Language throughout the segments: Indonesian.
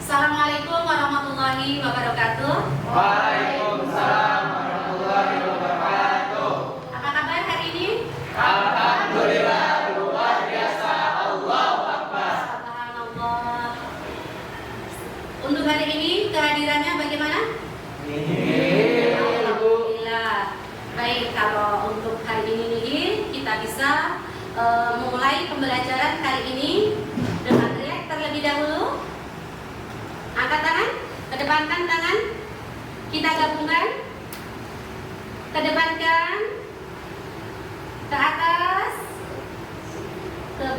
Assalamualaikum warahmatullahi wabarakatuh. Waalaikumsalam warahmatullahi wabarakatuh. Apa kabar hari ini? Alhamdulillah luar biasa. Allahu Akbar. Subhanallah. Untuk hari ini kehadirannya bagaimana? Alhamdulillah. Baik, kalau untuk hari ini nih kita bisa memulai pembelajaran kali ini dengan rileks terlebih dahulu. Angkat tangan, kedepankan tangan, kita gabungkan, kedepankan, ke atas, ke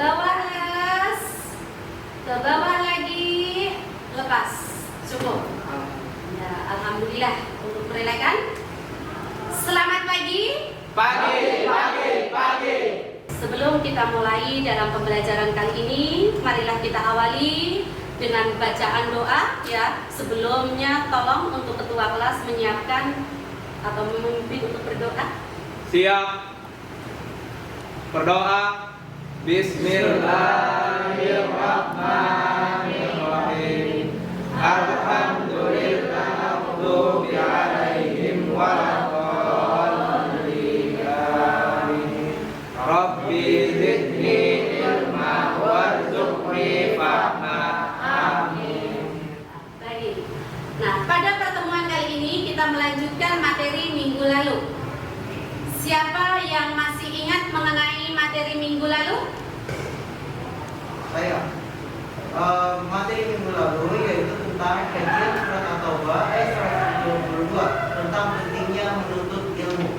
bawah lagi, lepas, cukup. Ya, alhamdulillah untuk merelakan. Selamat pagi. Pagi. Sebelum kita mulai dalam pembelajaran kali ini, marilah kita awali dengan bacaan doa ya. Sebelumnya tolong untuk ketua kelas menyiapkan atau memimpin untuk berdoa. Siap. Berdoa. Bismillahirrahmanirrahim. Alhamdulillah maghdubi alaihim waladdallin. Rabbi zidni ilma warzuqni fahma. Baik. Nah, pada pertemuan kali ini kita melanjutkan materi minggu lalu. Siapa yang masih ingat mengenai materi minggu lalu? Saya materi minggu lalu yaitu tentang kajian surat At-Taubah ayat 122 tentang pentingnya menuntut ilmu.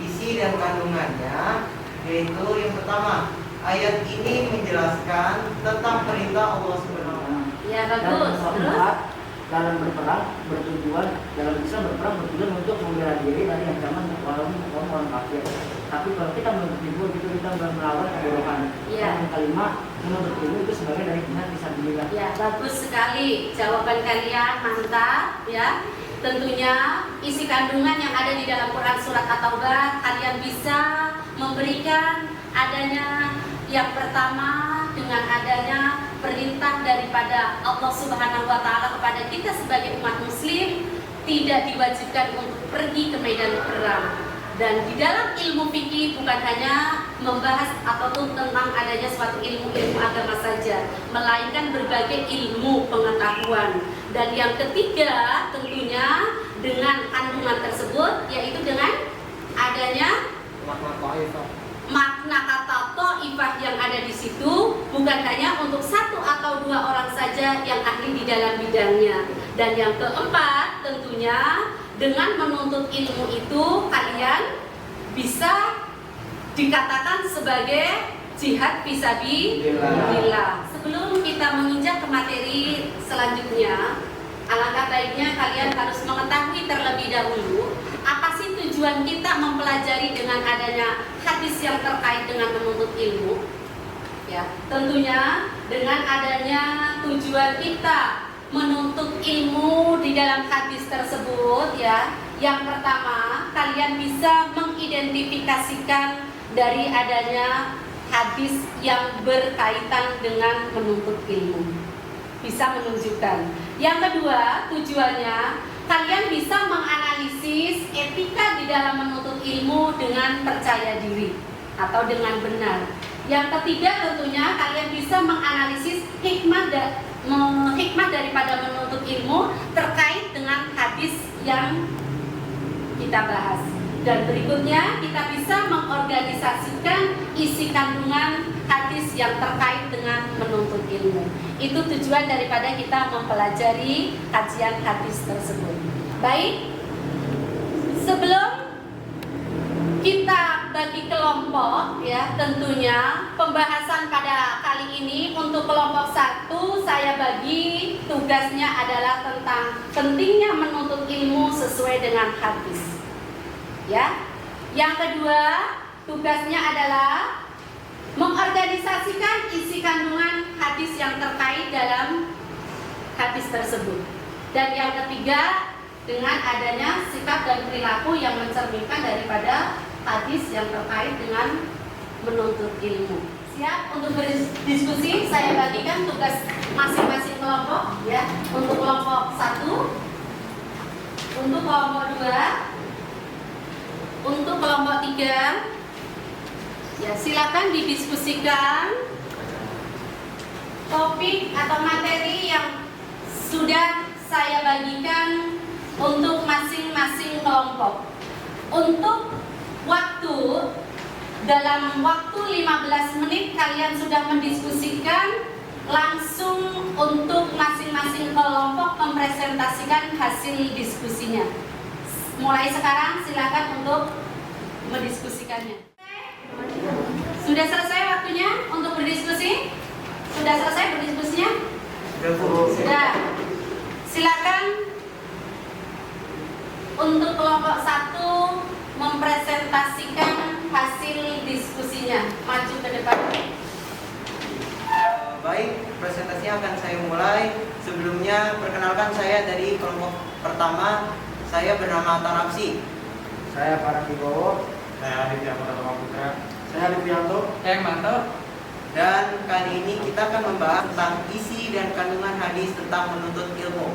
Isi dan kandungannya yaitu yang pertama, ayat ini menjelaskan tentang perintah Allah Subhanahu wa Ta'ala. Ya, bagus. Terus dalam berperang bertujuan dalam Islam berperang bertujuan untuk membela diri dari ancaman orang kafir. Tapi kalau kita menuntut ilmu itu kita melawan kebodohan. Ya. Yang kelima, menuntut ilmu itu sebagai dari jihad fisabilillah. Ya, bagus sekali jawaban kalian, mantap ya. Tentunya isi kandungan yang ada di dalam Quran surat At-Taubah kalian bisa memberikan adanya yang pertama dengan adanya perintah daripada Allah Subhanahu wa Ta'ala kepada kita sebagai umat muslim tidak diwajibkan untuk pergi ke medan perang. Dan di dalam ilmu fikih bukan hanya membahas ataupun tentang adanya suatu ilmu agama saja, melainkan berbagai ilmu pengetahuan. Dan yang ketiga tentunya dengan kandungan tersebut yaitu dengan adanya makna kata ta'ifah yang ada di situ bukan hanya untuk satu atau dua orang saja yang ahli di dalam bidangnya. Dan yang keempat tentunya dengan menuntut ilmu itu kalian bisa dikatakan sebagai jihad fisabilillah. Sebelum kita menginjak ke materi selanjutnya, alangkah baiknya kalian harus mengetahui terlebih dahulu apa sih tujuan kita mempelajari dengan adanya hadis yang terkait dengan menuntut ilmu. Ya, tentunya dengan adanya tujuan kita menuntut ilmu di dalam hadis tersebut ya. Yang pertama, kalian bisa mengidentifikasikan dari adanya hadis yang berkaitan dengan menuntut ilmu. Bisa menunjukkan. Yang kedua, tujuannya kalian bisa menganalisis etika di dalam menuntut ilmu dengan percaya diri atau dengan benar. Yang ketiga, tentunya kalian bisa menganalisis hikmah daripada menuntut ilmu terkait dengan hadis yang kita bahas. Dan berikutnya kita bisa mengorganisasikan isi kandungan hadis yang terkait dengan menuntut ilmu. Itu tujuan daripada kita mempelajari kajian hadis tersebut. Baik, sebelum kita bagi kelompok ya, tentunya pembahasan pada kali ini untuk kelompok 1 saya bagi tugasnya adalah tentang pentingnya menuntut ilmu sesuai dengan hadis. Ya. Yang kedua, tugasnya adalah mengorganisasikan isi kandungan hadis yang terkait dalam hadis tersebut. Dan yang ketiga, dengan adanya sikap dan perilaku yang mencerminkan daripada hadis yang terkait dengan menuntut ilmu. Siap untuk berdiskusi, saya bagikan tugas masing-masing kelompok ya. Untuk kelompok 1, untuk kelompok 2, untuk kelompok 3. Ya, silakan didiskusikan topik atau materi yang sudah saya bagikan untuk masing-masing kelompok. Untuk waktu, dalam waktu 15 menit kalian sudah mendiskusikan, langsung untuk masing-masing kelompok mempresentasikan hasil diskusinya. Mulai sekarang silakan untuk mendiskusikannya. Sudah selesai waktunya untuk berdiskusi? Sudah selesai berdiskusinya? Sudah. Silakan untuk kelompok 1 mempresentasikan hasil diskusinya. Maju ke depan. Baik, presentasinya akan saya mulai. Sebelumnya perkenalkan, saya dari kelompok pertama. Saya bernama Tarapsi. Saya Farah Kibowo. Saya Aditya Pratama Putra. Saya Livianto. Saya Manto. Dan kali ini kita akan membahas tentang isi dan kandungan hadis tentang menuntut ilmu.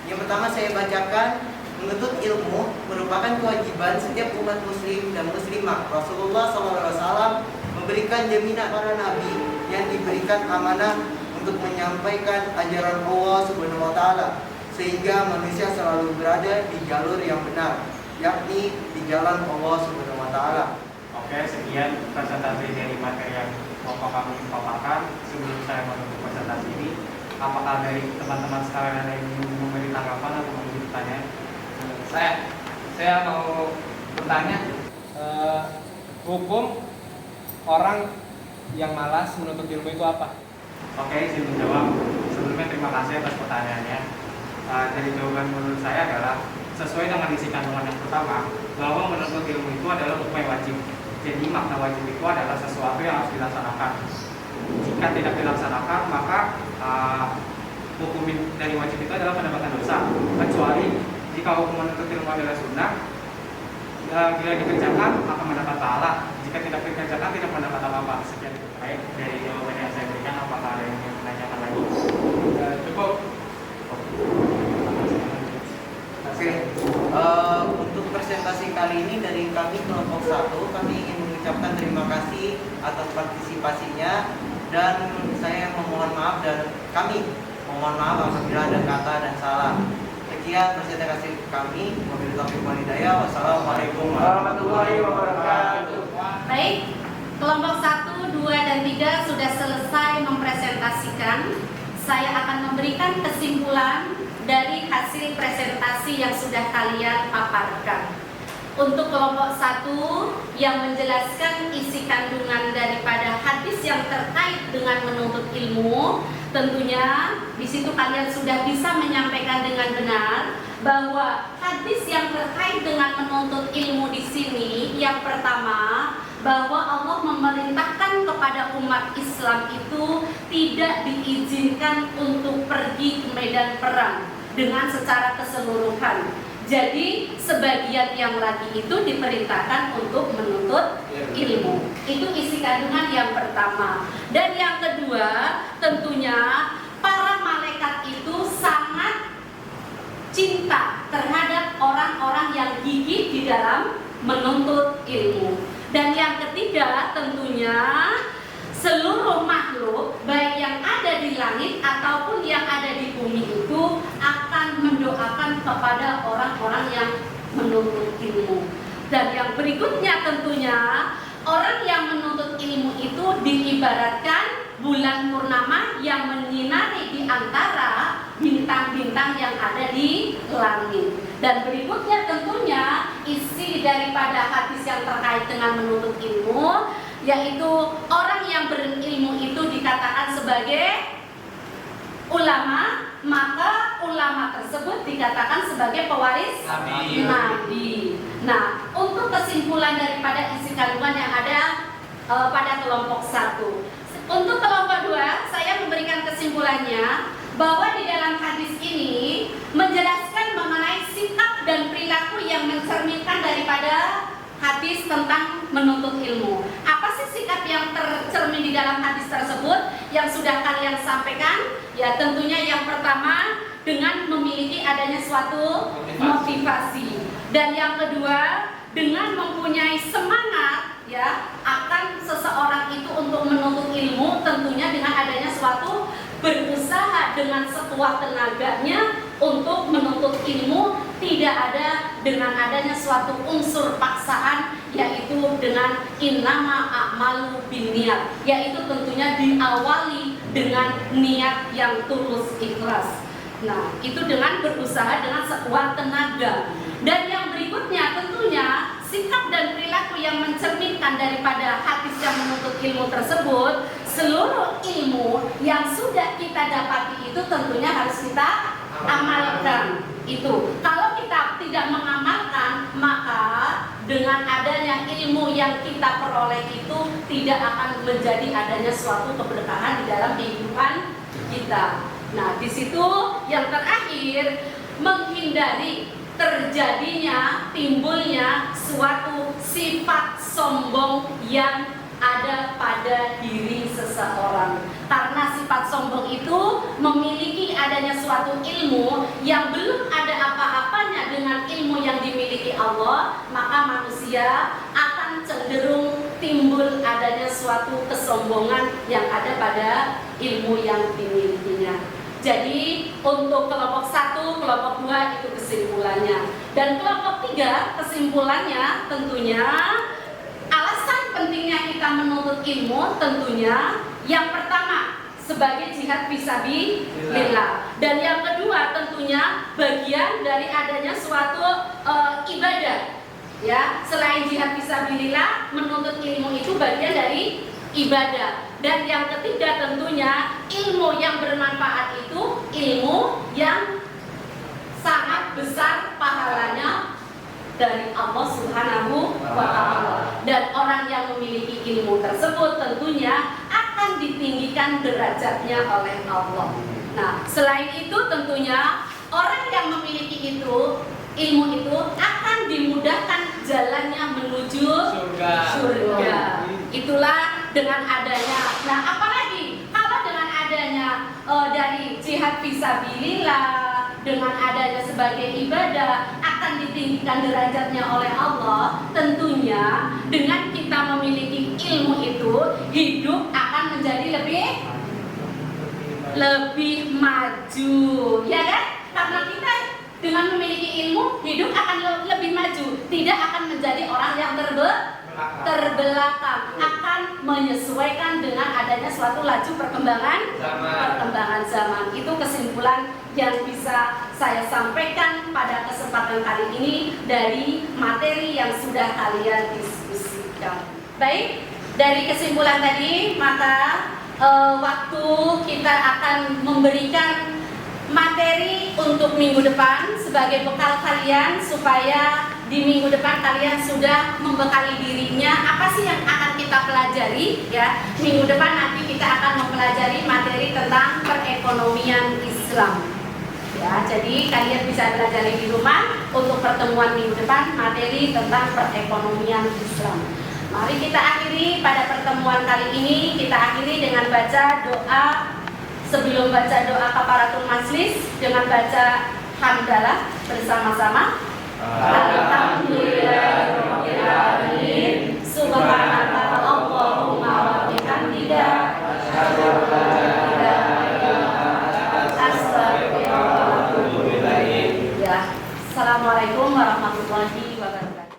Yang pertama saya bacakan, menuntut ilmu merupakan kewajiban setiap umat muslim dan muslimah. Rasulullah SAW memberikan jaminan para nabi yang diberikan amanah untuk menyampaikan ajaran Allah Subhanahu wa taala, sehingga manusia selalu berada di jalur yang benar, yakni di jalan Allah Subhanahu wa taala. Oke, sekian presentasi dari materi yang kelompok kami paparkan. Sebelum saya menutup presentasi ini, apakah dari teman-teman sekalian ada yang ingin memberi tanggapan atau memberi pertanyaan? Saya mau bertanya, hukum orang yang malas menuntut ilmu itu apa? Oke, izin menjawab. Sebelumnya terima kasih atas pertanyaannya. Dari jawaban menurut saya adalah sesuai dengan isi kandungan yang pertama, bahwa menuntut ilmu itu adalah hukum yang wajib. Jadi makna wajib itu adalah sesuatu yang harus dilaksanakan. Jika tidak dilaksanakan, maka hukum dari wajib itu adalah mendapatkan dosa. Kecuali jika hukum menuntut ilmu adalah sunnah, bila dikerjakan akan mendapat pahala. Jika tidak dikerjakan tidak mendapat apa-apa. Sekian itu baik dari jawaban yang saya berikan. Apakah ada yang ingin menanyakan lagi? Cukup. Oke, untuk presentasi kali ini dari kami kelompok 1, kami ingin mengucapkan terima kasih atas partisipasinya, dan saya memohon maaf dan kami mohon maaf apabila ada kata dan salah. Sekian presentasi kami. Wabillahi taufiq wal hidayah. Wassalamualaikum warahmatullahi wabarakatuh. Baik, kelompok 1, 2, dan 3 sudah selesai mempresentasikan. Saya akan memberikan kesimpulan dari hasil presentasi yang sudah kalian paparkan. Untuk kelompok 1 yang menjelaskan isi kandungan daripada hadis yang terkait dengan menuntut ilmu, tentunya di situ kalian sudah bisa menyampaikan dengan benar bahwa hadis yang terkait dengan menuntut ilmu di sini, yang pertama, bahwa Allah memerintahkan kepada umat Islam itu tidak diizinkan untuk pergi ke medan perang dengan secara keseluruhan. Jadi sebagian yang lagi itu diperintahkan untuk menuntut ilmu. Itu isi kandungan yang pertama. Dan yang kedua, tentunya para malaikat itu sangat cinta terhadap orang-orang yang gigih di dalam menuntut ilmu. Dan yang ketiga, tentunya seluruh makhluk baik yang ada di langit ataupun yang ada di bumi itu akan mendoakan kepada orang-orang yang menuntut ilmu. Dan yang berikutnya tentunya orang yang menuntut ilmu itu diibaratkan bulan purnama yang menyinari di antara bintang-bintang yang ada di langit. Dan berikutnya tentunya isi daripada hadis yang terkait dengan menuntut ilmu, yaitu orang yang berilmu itu dikatakan sebagai ulama, maka ulama tersebut dikatakan sebagai pewaris Nabi. Nah, untuk kesimpulan daripada isi kandungan yang ada pada kelompok 1. Untuk kelompok 2, saya memberikan kesimpulannya bahwa di dalam hadis ini menjelaskan mengenai sikap dan perilaku yang mencerminkan daripada hadis tentang menuntut ilmu. Apa sih sikap yang tercermin di dalam hadis tersebut yang sudah kalian sampaikan? Ya, tentunya yang pertama dengan memiliki adanya suatu motivasi. Dan yang kedua, dengan mempunyai semangat ya akan seseorang itu untuk menuntut ilmu, tentunya dengan adanya suatu berusaha dengan sekuat tenaganya untuk menuntut ilmu, tidak ada dengan adanya suatu unsur paksaan, yaitu dengan innama a'malu binniyat, yaitu tentunya diawali dengan niat yang tulus ikhlas. Nah, itu dengan berusaha dengan sekuat tenaga. Dan yang berikutnya tentunya sikap dan perilaku yang mencerminkan daripada hadis yang menuntut ilmu tersebut. Seluruh ilmu yang sudah kita dapati itu tentunya harus kita amalkan. Itu kalau kita tidak mengamalkan, maka dengan adanya ilmu yang kita peroleh itu tidak akan menjadi adanya suatu keberkahan di dalam kehidupan kita. Nah, di situ yang terakhir, menghindari terjadinya, timbulnya suatu sifat sombong yang ada pada diri seseorang. Karena sifat sombong itu memiliki adanya suatu ilmu yang belum ada apa-apanya dengan ilmu yang dimiliki Allah, maka manusia akan cenderung timbul adanya suatu kesombongan yang ada pada ilmu yang dimilikinya. Jadi untuk kelompok 1, kelompok 2 itu kesimpulannya. Dan kelompok 3 kesimpulannya tentunya alasan pentingnya kita menuntut ilmu tentunya yang pertama sebagai jihad fisabilillah, dan yang kedua tentunya bagian dari adanya suatu ibadah. Ya, selain jihad fisabilillah, menuntut ilmu itu bagian dari ibadah. Dan yang ketiga tentunya ilmu yang bermanfaat itu ilmu yang sangat besar pahalanya dari Allah Subhanahu wa Ta'ala. Dan orang yang memiliki ilmu tersebut tentunya akan ditinggikan derajatnya oleh Allah. Nah, selain itu tentunya orang yang memiliki ilmu itu akan dimudahkan jalannya menuju surga. Itulah dengan adanya. Nah, apalagi kalau dengan adanya dari jihad fisabilillah, dengan adanya sebagai ibadah akan ditinggikan derajatnya oleh Allah. Tentunya dengan kita memiliki ilmu itu, hidup akan menjadi lebih maju, ya kan? Karena kita dengan memiliki ilmu, hidup akan lebih maju, tidak akan menjadi orang yang terbelakang, akan menyesuaikan dengan adanya suatu laju perkembangan zaman. Itu kesimpulan yang bisa saya sampaikan pada kesempatan kali ini dari materi yang sudah kalian diskusikan. Baik, dari kesimpulan tadi, maka waktu kita akan memberikan materi untuk minggu depan sebagai bekal kalian, supaya di minggu depan kalian sudah membekali dirinya apa sih yang akan kita pelajari ya. Minggu depan nanti kita akan mempelajari materi tentang perekonomian Islam ya. Jadi kalian bisa belajar di rumah untuk pertemuan minggu depan materi tentang perekonomian Islam. Mari kita akhiri pada pertemuan kali ini, kita akhiri dengan baca doa. Sebelum baca doa kafaratul majlis, dengan baca hamdalah bersama-sama. Alhamdulillahirabbil alamin. Subhanaka Allahumma wa bihamdika asyhadu an la ilaha illa anta astaghfiruka wa atubu ilaik. Ya. Assalamualaikum warahmatullahi wabarakatuh.